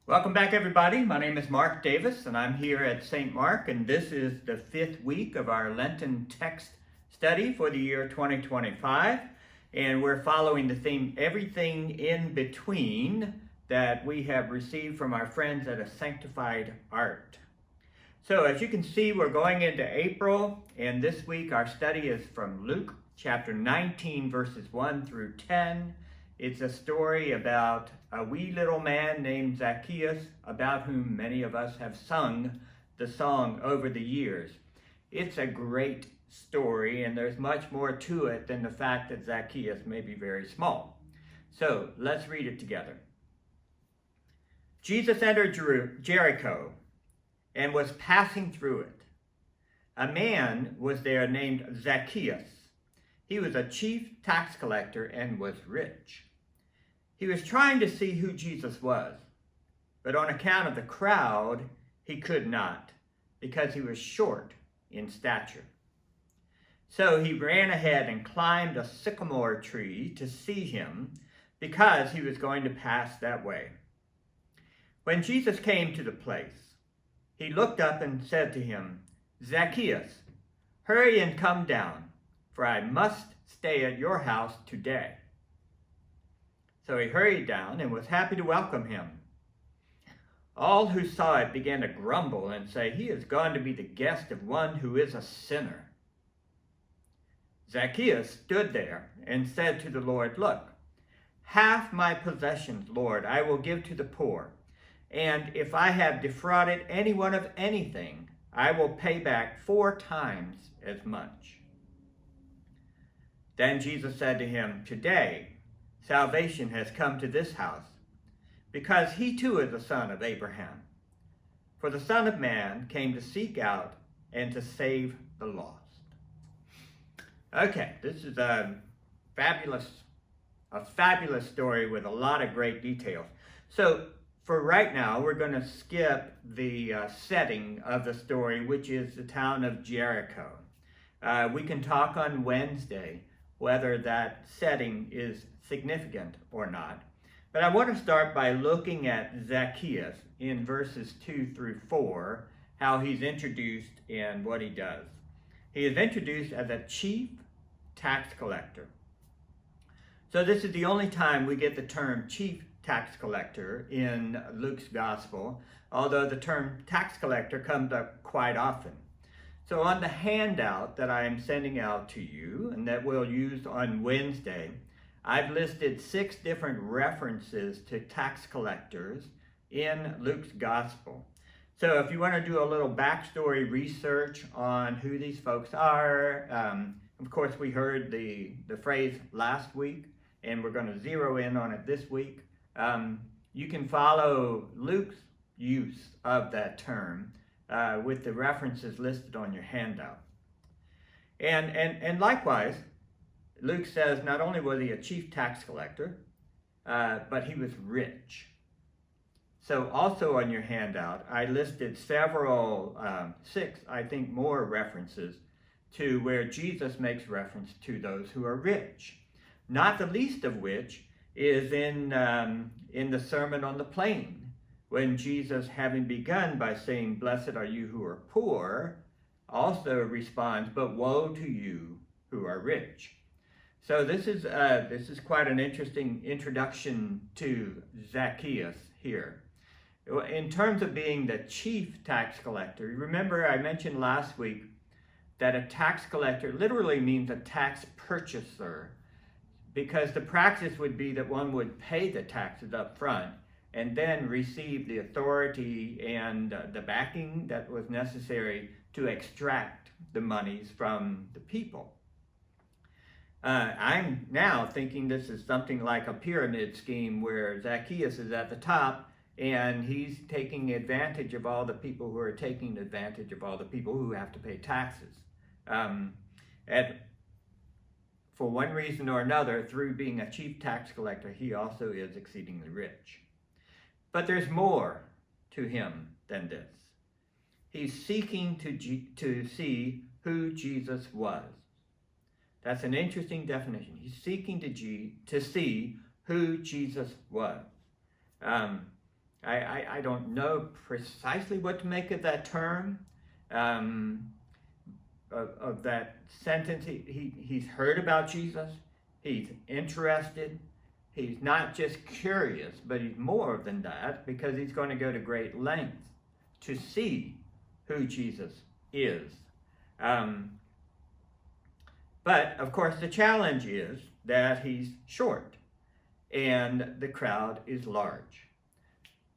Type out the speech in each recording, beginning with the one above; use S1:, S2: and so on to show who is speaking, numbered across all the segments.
S1: Welcome back, everybody. My name is Mark Davis, and I'm here at St. Mark, and this is the 5th week of our Lenten text study for the year 2025, and we're following the theme, Everything in Between, that we have received from our friends at A Sanctified Art. So as you can see, we're going into April, and this week our study is from Luke chapter 19, verses 1 through 10. It's a story about a wee little man named Zacchaeus, about whom many of us have sung the song over the years. It's a great story, and there's much more to it than the fact that Zacchaeus may be very small. So let's read it together. Jesus entered Jericho and was passing through it. A man was there named Zacchaeus. He was a chief tax collector and was rich. He was trying to see who Jesus was, but on account of the crowd, he could not, because he was short in stature. So he ran ahead and climbed a sycamore tree to see him, because he was going to pass that way. When Jesus came to the place, he looked up and said to him, "Zacchaeus, hurry and come down, for I must stay at your house today." So he hurried down and was happy to welcome him. All who saw it began to grumble and say, "He is gone to be the guest of one who is a sinner." Zacchaeus stood there and said to the Lord, "Look, half my possessions, Lord, I will give to the poor. And if I have defrauded anyone of anything, I will pay back 4 times as much." Then Jesus said to him, "Today, salvation has come to this house, because he too is a son of Abraham. For the Son of Man came to seek out and to save the lost." Okay, this is a fabulous story with a lot of great details. So for right now, we're going to skip the setting of the story, which is the town of Jericho. We can talk on Wednesday whether that setting is significant or not. But I want to start by looking at Zacchaeus in verses 2 through 4, how he's introduced and what he does. He is introduced as a chief tax collector. So this is the only time we get the term chief tax collector in Luke's gospel, although the term tax collector comes up quite often. So on the handout that I am sending out to you, and that we'll use on Wednesday, I've listed 6 different references to tax collectors in Luke's gospel. So if you want to do a little backstory research on who these folks are, of course we heard the phrase last week, and we're going to zero in on it this week. You can follow Luke's use of that term with the references listed on your handout. And likewise, Luke says not only was he a chief tax collector, but he was rich. So also on your handout, I listed several, 6, I think more references to where Jesus makes reference to those who are rich. Not the least of which is in the Sermon on the Plain, when Jesus, having begun by saying, "Blessed are you who are poor," also responds, "But woe to you who are rich." So this is quite an interesting introduction to Zacchaeus here. In terms of being the chief tax collector, remember I mentioned last week that a tax collector literally means a tax purchaser, because the practice would be that one would pay the taxes up front and then receive the authority and the backing that was necessary to extract the monies from the people. I'm now thinking this is something like a pyramid scheme where Zacchaeus is at the top and he's taking advantage of all the people who are taking advantage of all the people who have to pay taxes. And for one reason or another, through being a chief tax collector, he also is exceedingly rich. But there's more to him than this. He's seeking to see who Jesus was. That's an interesting definition. He's seeking to see who Jesus was. I don't know precisely what to make of that term, of that sentence. He's heard about Jesus. He's interested. He's not just curious, but he's more than that, because he's going to go to great lengths to see who Jesus is. But, of course, the challenge is that he's short and the crowd is large.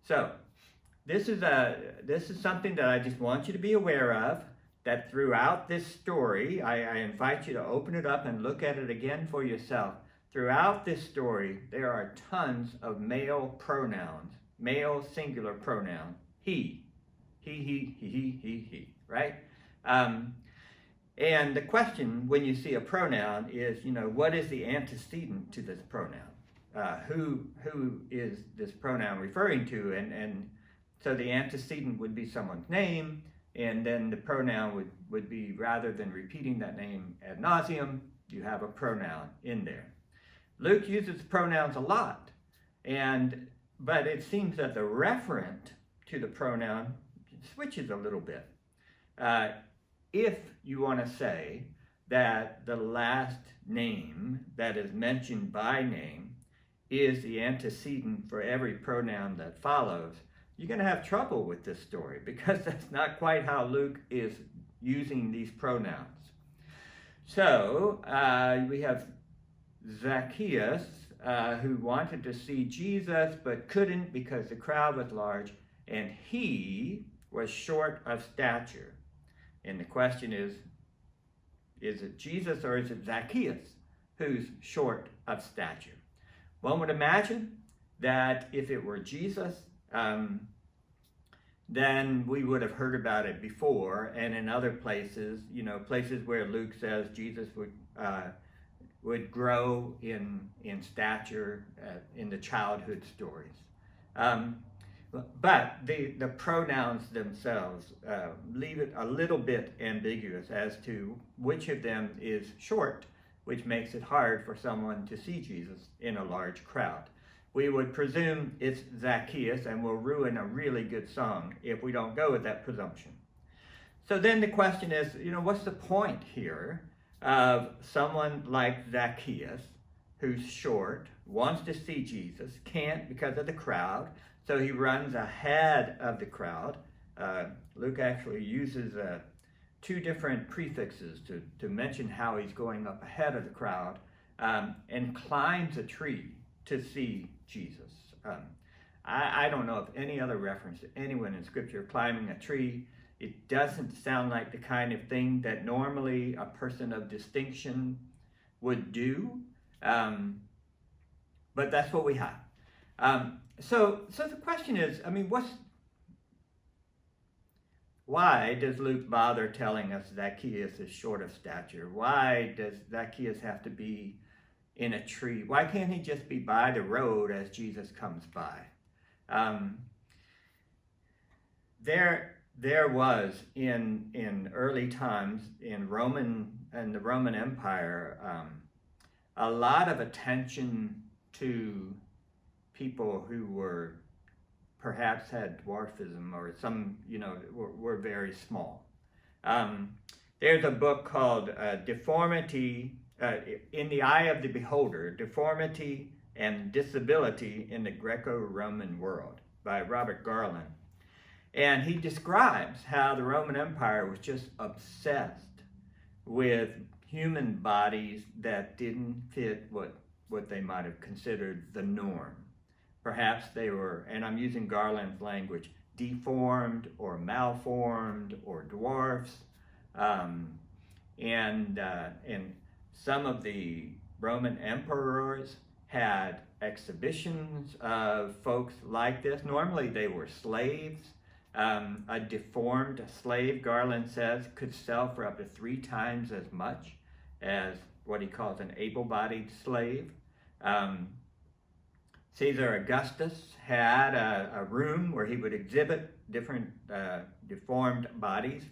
S1: So, this is something that I just want you to be aware of, that throughout this story, I invite you to open it up and look at it again for yourself. Throughout this story, there are tons of male pronouns, male singular pronoun, he, right? And the question when you see a pronoun is, what is the antecedent to this pronoun? Who is this pronoun referring to? And so the antecedent would be someone's name, and then the pronoun would be, rather than repeating that name ad nauseum, you have a pronoun in there. Luke uses pronouns a lot, but it seems that the referent to the pronoun switches a little bit. If you want to say that the last name that is mentioned by name is the antecedent for every pronoun that follows, you're going to have trouble with this story, because that's not quite how Luke is using these pronouns. So we have Zacchaeus, who wanted to see Jesus but couldn't because the crowd was large, and he was short of stature. And the question is it Jesus or is it Zacchaeus who's short of stature? One would imagine that if it were Jesus, then we would have heard about it before, and in other places, places where Luke says Jesus would grow in stature in the childhood stories. But the pronouns themselves leave it a little bit ambiguous as to which of them is short, which makes it hard for someone to see Jesus in a large crowd. We would presume it's Zacchaeus, and we'll ruin a really good song if we don't go with that presumption. So then the question is, what's the point here of someone like Zacchaeus, who's short, wants to see Jesus, can't because of the crowd, so he runs ahead of the crowd. Luke actually uses two different prefixes to mention how he's going up ahead of the crowd, and climbs a tree to see Jesus. I don't know of any other reference to anyone in Scripture climbing a tree. It doesn't sound like the kind of thing that normally a person of distinction would do, but that's what we have. So the question is, why does Luke bother telling us Zacchaeus is short of stature? Why does Zacchaeus have to be in a tree? Why can't he just be by the road as Jesus comes by? There was in early times in the Roman Empire a lot of attention to people who were perhaps had dwarfism or some, were very small. There's a book called Deformity in the Eye of the Beholder, Deformity and Disability in the Greco-Roman World by Robert Garland. And he describes how the Roman Empire was just obsessed with human bodies that didn't fit what they might have considered the norm. Perhaps they were, and I'm using Garland's language, deformed or malformed or dwarfs. And some of the Roman emperors had exhibitions of folks like this. Normally they were slaves. A deformed slave, Garland says, could sell for up to 3 times as much as what he calls an able-bodied slave. Caesar Augustus had a room where he would exhibit different deformed bodies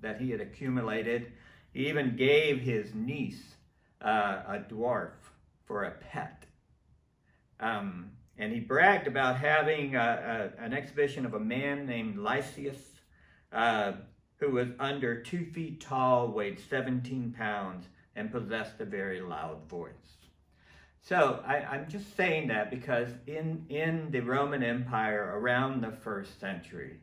S1: that he had accumulated. He even gave his niece a dwarf for a pet. and he bragged about having an exhibition of a man named Lysias, who was under 2 feet tall, weighed 17 pounds, and possessed a very loud voice. So I'm just saying that because in the Roman Empire around the first century,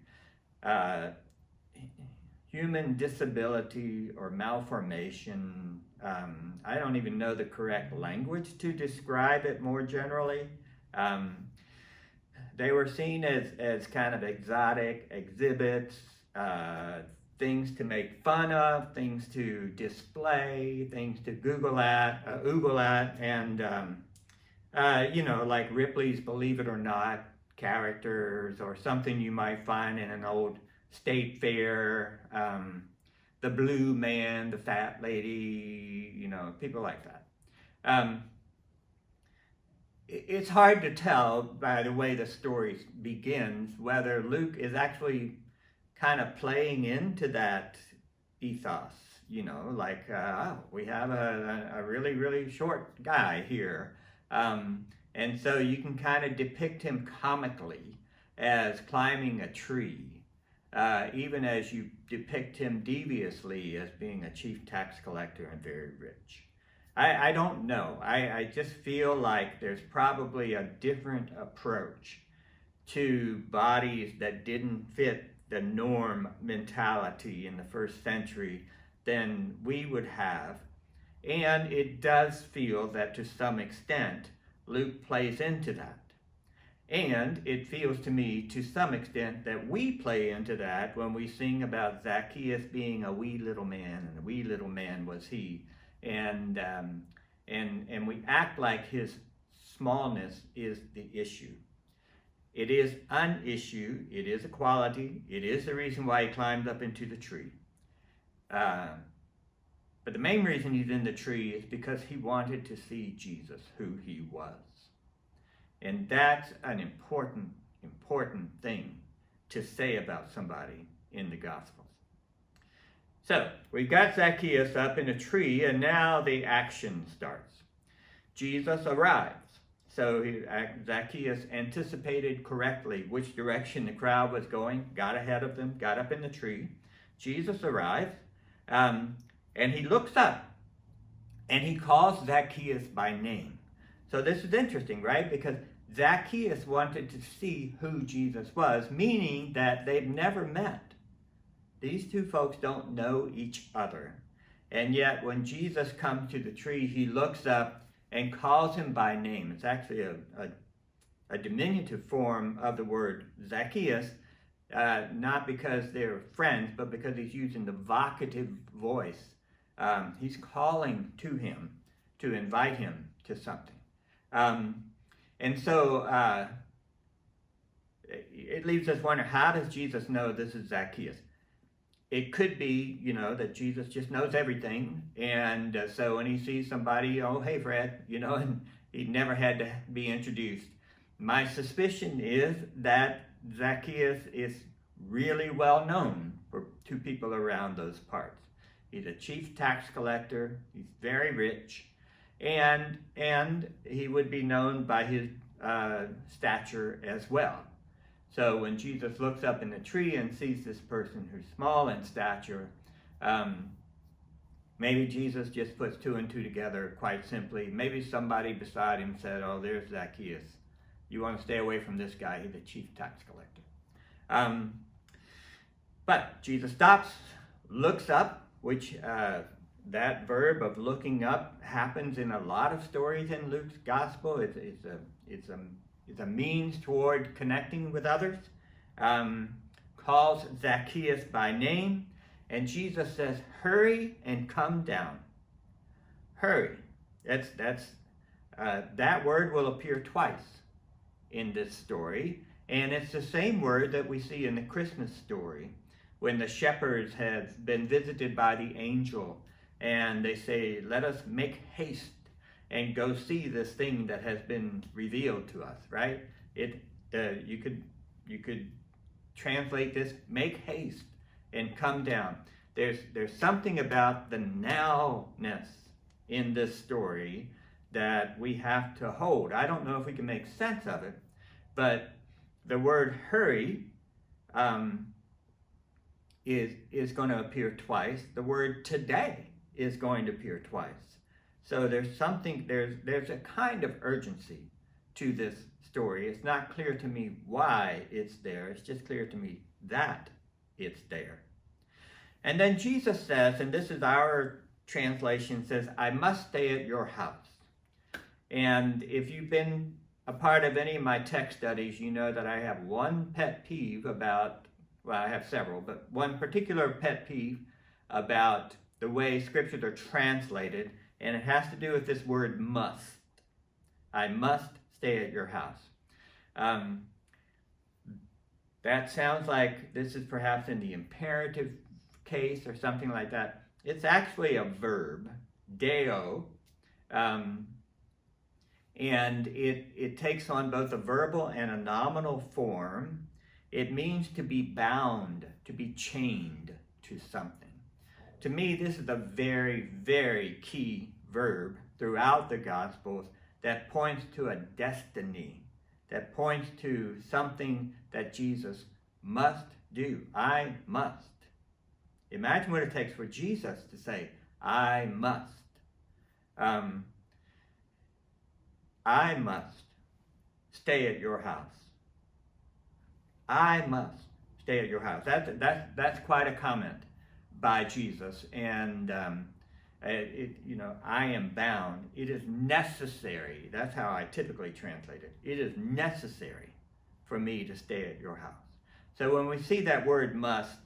S1: human disability or malformation, I don't even know the correct language to describe it more generally. They were seen as kind of exotic exhibits, things to make fun of, things to display, things to oogle at, and like Ripley's Believe It or Not characters, or something you might find in an old state fair, the blue man, the fat lady, people like that. It's hard to tell by the way the story begins whether Luke is actually kind of playing into that ethos, we have a really, really short guy here. And so you can kind of depict him comically as climbing a tree, even as you depict him deviously as being a chief tax collector and very rich. I don't know. I just feel like there's probably a different approach to bodies that didn't fit the norm mentality in the first century than we would have. And it does feel that to some extent, Luke plays into that. And it feels to me to some extent that we play into that when we sing about Zacchaeus being a wee little man, and a wee little man was he. And we act like his smallness is the issue. It is an issue, it is a quality, it is the reason why he climbed up into the tree. But the main reason he's in the tree is because he wanted to see Jesus, who he was. And that's an important thing to say about somebody in the Gospels. So, we've got Zacchaeus up in a tree, and now the action starts. Jesus arrives. So Zacchaeus anticipated correctly which direction the crowd was going, got ahead of them, got up in the tree. Jesus arrives, and he looks up, and he calls Zacchaeus by name. So this is interesting, right? Because Zacchaeus wanted to see who Jesus was, meaning that they've never met. These two folks don't know each other. And yet when Jesus comes to the tree, he looks up and calls him by name. It's actually a diminutive form of the word Zacchaeus, not because they're friends, but because he's using the vocative voice. He's calling to him to invite him to something. And so it leaves us wondering, how does Jesus know this is Zacchaeus? It could be, that Jesus just knows everything. And so when he sees somebody, oh, hey, Fred, and he never had to be introduced. My suspicion is that Zacchaeus is really well known to people around those parts. He's a chief tax collector. He's very rich. And he would be known by his stature as well. So when Jesus looks up in the tree and sees this person who's small in stature, maybe Jesus just puts two and two together quite simply. Maybe somebody beside him said, oh, there's Zacchaeus. You want to stay away from this guy. He's a chief tax collector. But Jesus stops, looks up, which that verb of looking up happens in a lot of stories in Luke's gospel. It's a means toward connecting with others. Calls Zacchaeus by name, and Jesus says, hurry and come down. Hurry. That word will appear twice in this story, and it's the same word that we see in the Christmas story when the shepherds have been visited by the angel, and they say, let us make haste and go see this thing that has been revealed to us, right? You could translate this, make haste and come down. There's something about the now-ness in this story that we have to hold. I don't know if we can make sense of it, But the word hurry is going to appear twice. The word today is going to appear twice. So there's a kind of urgency to this story. It's not clear to me why it's there. It's just clear to me that it's there. And then Jesus says, and this is our translation, says, I must stay at your house. And if you've been a part of any of my text studies, you know that I have one pet peeve about, well, I have several, but one particular pet peeve about the way scriptures are translated, and it has to do with this word must. I must stay at your house. That sounds like this is perhaps in the imperative case or something like that. It's actually a verb, deo, and it takes on both a verbal and a nominal form. It means to be bound, to be chained to something. To me, this is a very, very key verb throughout the Gospels that points to a destiny, that points to something that Jesus must do. I must. Imagine what it takes for Jesus to say, I must. I must stay at your house. I must stay at your house. That's quite a comment by Jesus. And I am bound. It is necessary. That's how I typically translate it. It is necessary for me to stay at your house. So when we see that word must,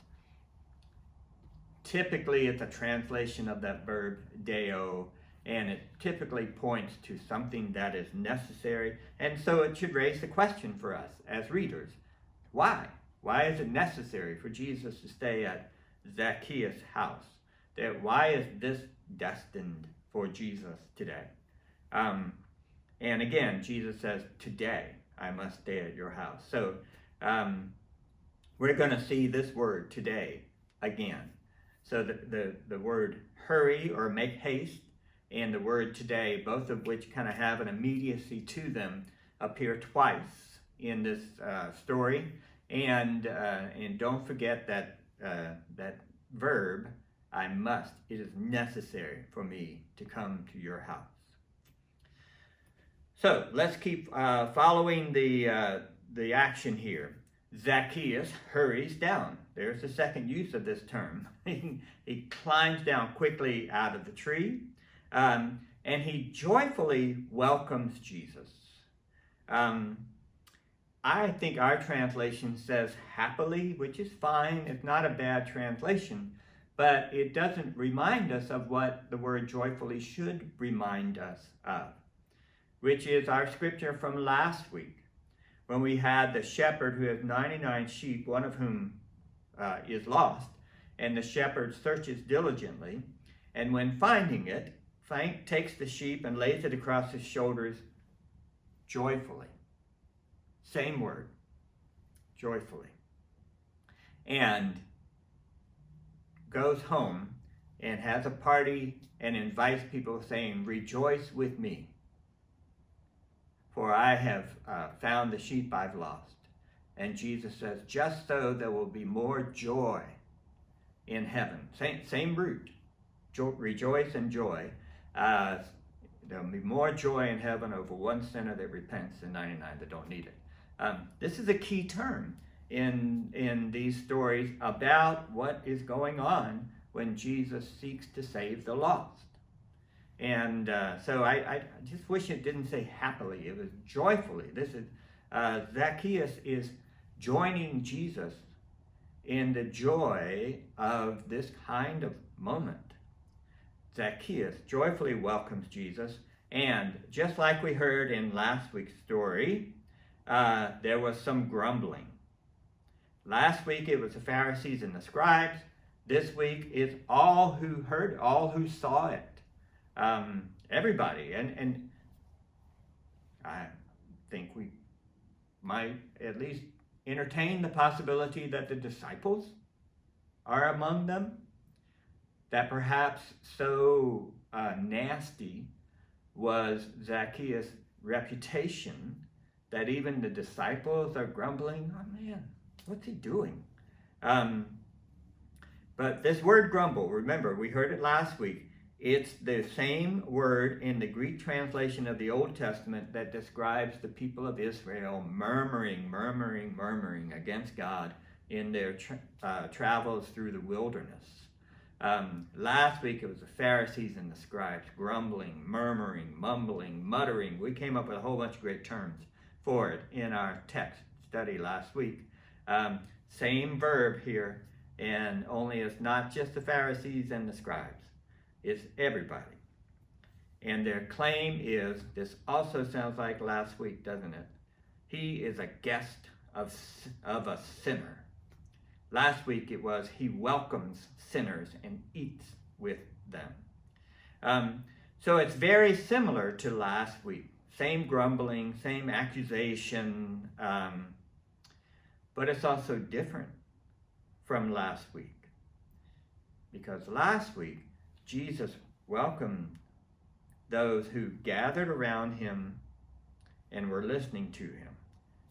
S1: typically it's a translation of that verb deo, and it typically points to something that is necessary. And so it should raise the question for us as readers. Why? Why is it necessary for Jesus to stay at Zacchaeus' house? Why is this destined for Jesus today? And again, Jesus says, today I must stay at your house. So we're going to see this word today again. So the word hurry or make haste and the word today, both of which kind of have an immediacy to them, appear twice in this story. And don't forget that verb, I must. It is necessary for me to come to your house. So let's keep following the action here. Zacchaeus hurries down. There's the second use of this term. He climbs down quickly out of the tree, and he joyfully welcomes Jesus. I think our translation says happily, which is fine. It's not a bad translation, but it doesn't remind us of what the word joyfully should remind us of, which is our scripture from last week, when we had the shepherd who has 99 sheep, one of whom is lost, and the shepherd searches diligently, and when finding it, takes the sheep and lays it across his shoulders joyfully. Same word, joyfully. And goes home and has a party and invites people saying, rejoice with me, for I have found the sheep I've lost. And Jesus says, just so there will be more joy in heaven. Same root, rejoice and joy. There'll be more joy in heaven over one sinner that repents than 99 that don't need it. This is a key term in these stories about what is going on when Jesus seeks to save the lost. And so I just wish it didn't say happily. It was joyfully. This is Zacchaeus is joining Jesus in the joy of this kind of moment. Zacchaeus joyfully welcomes Jesus, and just like we heard in last week's story, there was some grumbling. Last week it was the Pharisees and the scribes. This week it's all who heard, all who saw it. Everybody. And I think we might at least entertain the possibility that the disciples are among them. That perhaps so nasty was Zacchaeus' reputation that even the disciples are grumbling. Oh man, what's he doing? But this word grumble, remember, we heard it last week. It's the same word in the Greek translation of the Old Testament that describes the people of Israel murmuring against God in their travels through the wilderness. Last week it was the Pharisees and the scribes grumbling, murmuring, mumbling, muttering. We came up with a whole bunch of great terms for it in our text study last week. Same verb here, and only it's not just the Pharisees and the scribes. It's everybody. And their claim is, this also sounds like last week, doesn't it? He is a guest of a sinner. Last week it was, he welcomes sinners and eats with them. So it's very similar to last week. Same grumbling, same accusation, but it's also different from last week. Because last week, Jesus welcomed those who gathered around him and were listening to him.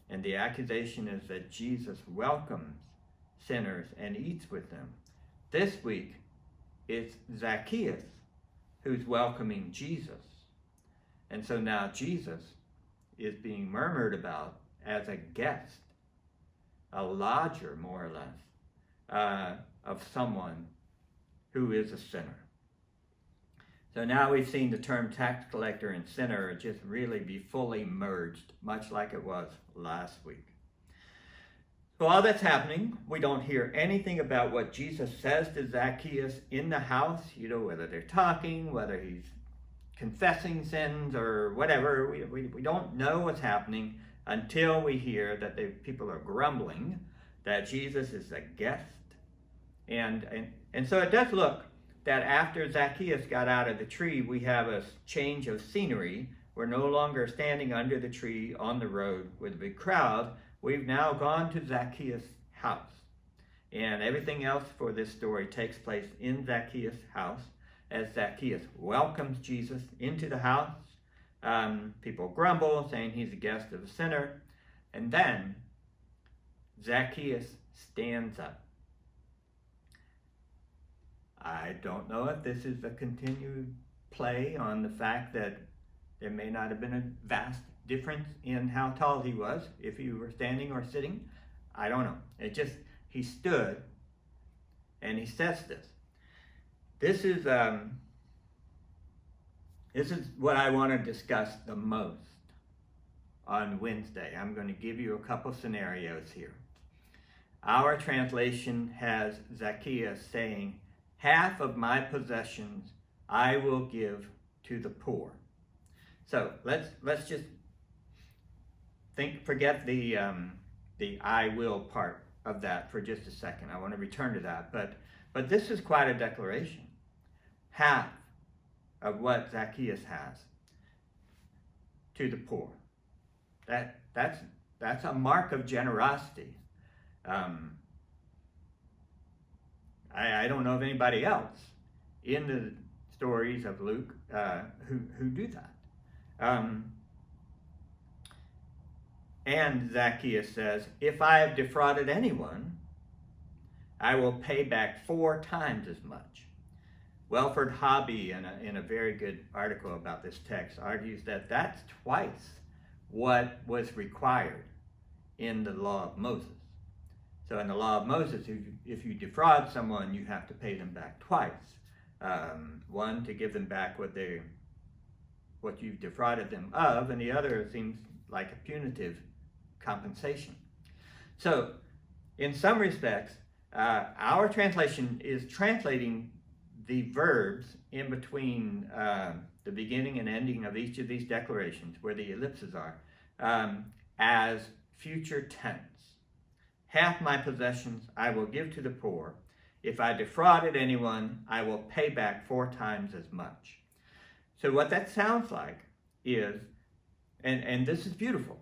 S1: And the accusation is that Jesus welcomes sinners and eats with them. This week, it's Zacchaeus who's welcoming Jesus. And so now Jesus is being murmured about as a guest, a lodger, more or less, of someone who is a sinner. So now we've seen the term tax collector and sinner just really be fully merged, much like it was last week. So while that's happening, we don't hear anything about what Jesus says to Zacchaeus in the house, whether they're talking, whether he's confessing sins or whatever. We don't know what's happening until we hear that the people are grumbling, that Jesus is a guest. And so it does look that after Zacchaeus got out of the tree, we have a change of scenery. We're no longer standing under the tree on the road with a big crowd. We've now gone to Zacchaeus' house. And everything else for this story takes place in Zacchaeus' house as Zacchaeus welcomes Jesus into the house. People grumble, saying he's a guest of a sinner. And then Zacchaeus stands up. I don't know if this is a continued play on the fact that there may not have been a vast difference in how tall he was, if he were standing or sitting. I don't know. He stood and he says this. This is what I want to discuss the most on Wednesday. I'm going to give you a couple scenarios here. Our translation has Zacchaeus saying, "Half of my possessions I will give to the poor." So let's just forget the "I will" part of that for just a second. I want to return to that, but this is quite a declaration. Half of what Zacchaeus has to the poor. That's a mark of generosity. I don't know of anybody else in the stories of Luke who do that. And Zacchaeus says, "If I have defrauded anyone, I will pay back 4 times as much." Welford Hobby, in a very good article about this text, argues that that's twice what was required in the law of Moses. So in the law of Moses, if you defraud someone, you have to pay them back twice. One, to give them back what you've defrauded them of, and the other seems like a punitive compensation. So in some respects, our translation is translating the verbs in between the beginning and ending of each of these declarations, where the ellipses are, as future tense. Half my possessions I will give to the poor. If I defrauded anyone, I will pay back 4 times as much. So what that sounds like is, and this is beautiful,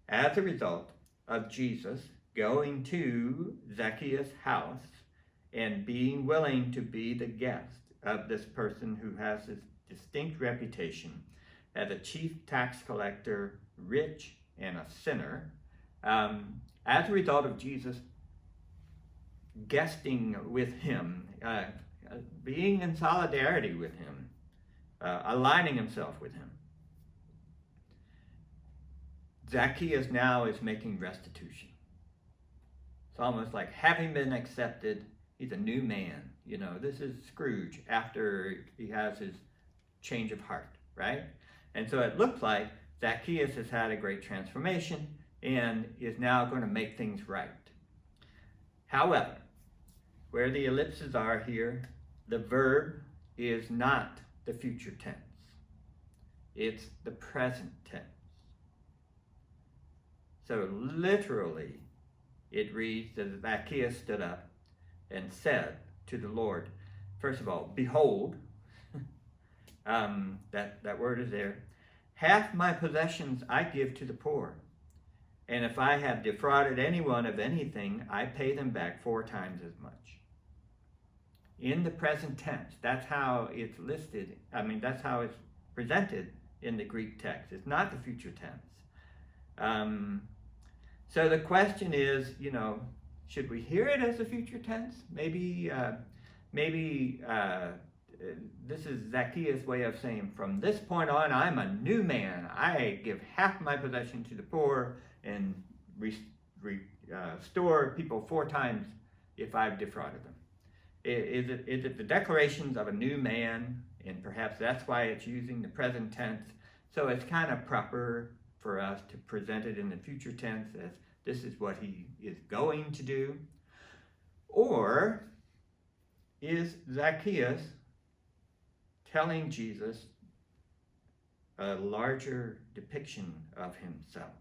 S1: as a result of Jesus going to Zacchaeus' house and being willing to be the guest of this person who has this distinct reputation as a chief tax collector, rich and a sinner, as a result of Jesus guesting with him, being in solidarity with him, aligning himself with him. Zacchaeus now is making restitution. It's almost like having been accepted, he's a new man. You know, this is Scrooge after he has his change of heart, right? And so it looks like Zacchaeus has had a great transformation and is now going to make things right. However, where the ellipses are here, the verb is not the future tense. It's the present tense. So literally, it reads that Zacchaeus stood up and said to the Lord, first of all, behold, that word is there, half my possessions I give to the poor. And if I have defrauded anyone of anything, I pay them back 4 times as much. In the present tense, that's how it's listed. I mean, that's how it's presented in the Greek text. It's not the future tense. So the question is, you know, should we hear it as a future tense? Maybe this is Zacchaeus' way of saying, from this point on, I'm a new man. I give half my possession to the poor and restore people 4 times if I've defrauded them. Is it the declarations of a new man? And perhaps that's why it's using the present tense. So it's kind of proper for us to present it in the future tense as this is what he is going to do. Or is Zacchaeus telling Jesus a larger depiction of himself?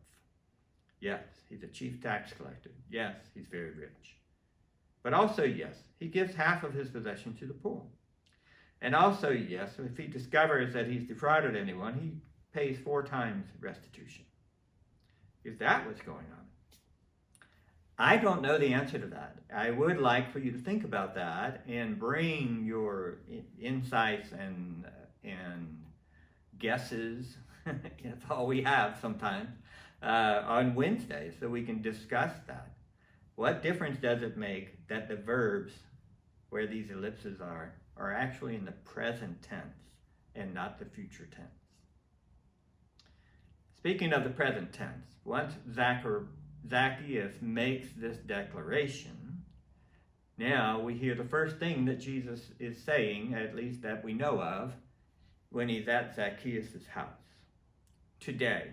S1: Yes, he's a chief tax collector. Yes, he's very rich. But also, yes, he gives half of his possession to the poor. And also, yes, if he discovers that he's defrauded anyone, he pays 4 times restitution. Is that what's going on? I don't know the answer to that. I would like for you to think about that and bring your insights and guesses, that's all we have sometimes, on Wednesday so we can discuss that. What difference does it make that the verbs where these ellipses are actually in the present tense and not the future tense? Speaking of the present tense, once Zacchaeus makes this declaration, now we hear the first thing that Jesus is saying, at least that we know of, when he's at Zacchaeus' house. Today,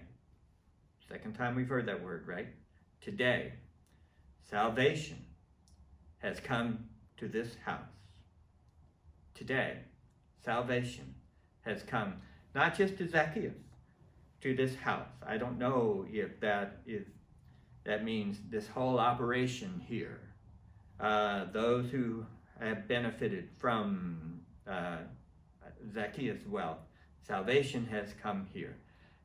S1: second time we've heard that word, right? Today, salvation has come to this house. Today, salvation has come not just to Zacchaeus, to this house. I don't know if that means this whole operation here. Those who have benefited from Zacchaeus' wealth, salvation has come here.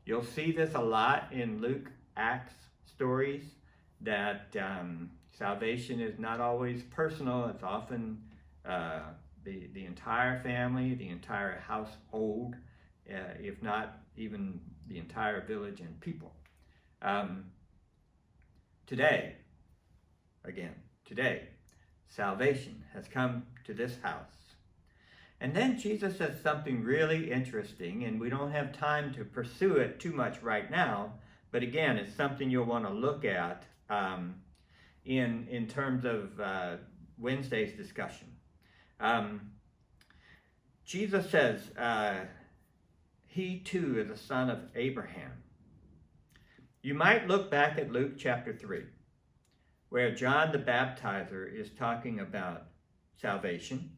S1: You'll see this a lot in Luke, Acts stories, that salvation is not always personal. It's often the entire family, the entire household, if not even the entire village and people. Today, salvation has come to this house. And then Jesus says something really interesting, and we don't have time to pursue it too much right now, but again, it's something you'll want to look at in terms of Wednesday's discussion. Jesus says, he too is a son of Abraham. You might look back at Luke chapter 3, where John the Baptizer is talking about salvation,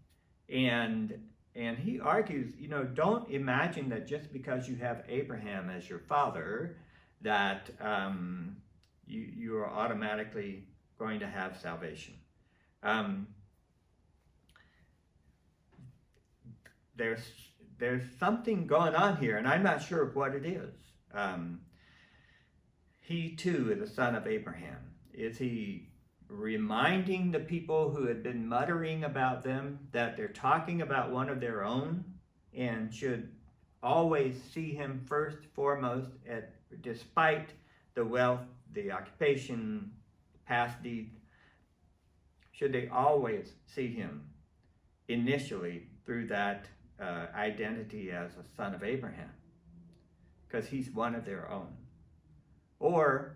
S1: and he argues, you know, don't imagine that just because you have Abraham as your father, that you are automatically going to have salvation. There's something going on here, and I'm not sure what it is. He too is a son of Abraham. Is he reminding the people who had been muttering about them that they're talking about one of their own and should always see him first, foremost, despite the wealth, the occupation, past deeds, should they always see him initially through that identity as a son of Abraham? Because he's one of their own. Or,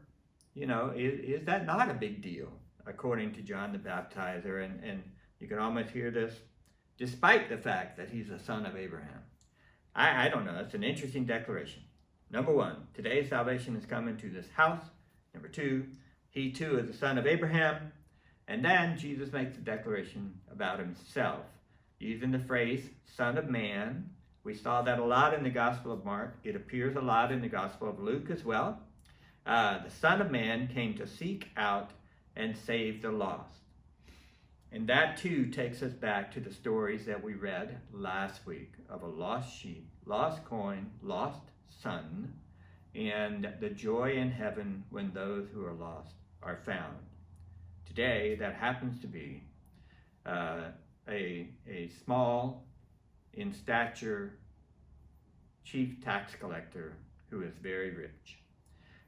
S1: is that not a big deal, according to John the Baptizer? And you can almost hear this, despite the fact that he's a son of Abraham. I don't know. It's an interesting declaration. Number one, today salvation has come into this house. Number two, he too is the son of Abraham. And then Jesus makes a declaration about himself, using the phrase, Son of Man. We saw that a lot in the Gospel of Mark. It appears a lot in the Gospel of Luke as well. The Son of Man came to seek out and save the lost. And that too takes us back to the stories that we read last week of a lost sheep, lost coin, lost son, and the joy in heaven when those who are lost are found. Today, that happens to be a small in stature chief tax collector who is very rich.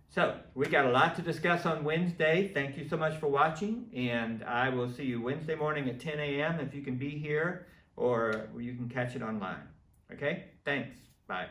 S1: So, we got a lot to discuss on Wednesday. Thank you so much for watching, and I will see you Wednesday morning at 10 a.m. if you can be here, or you can catch it online. Okay? Thanks. Bye.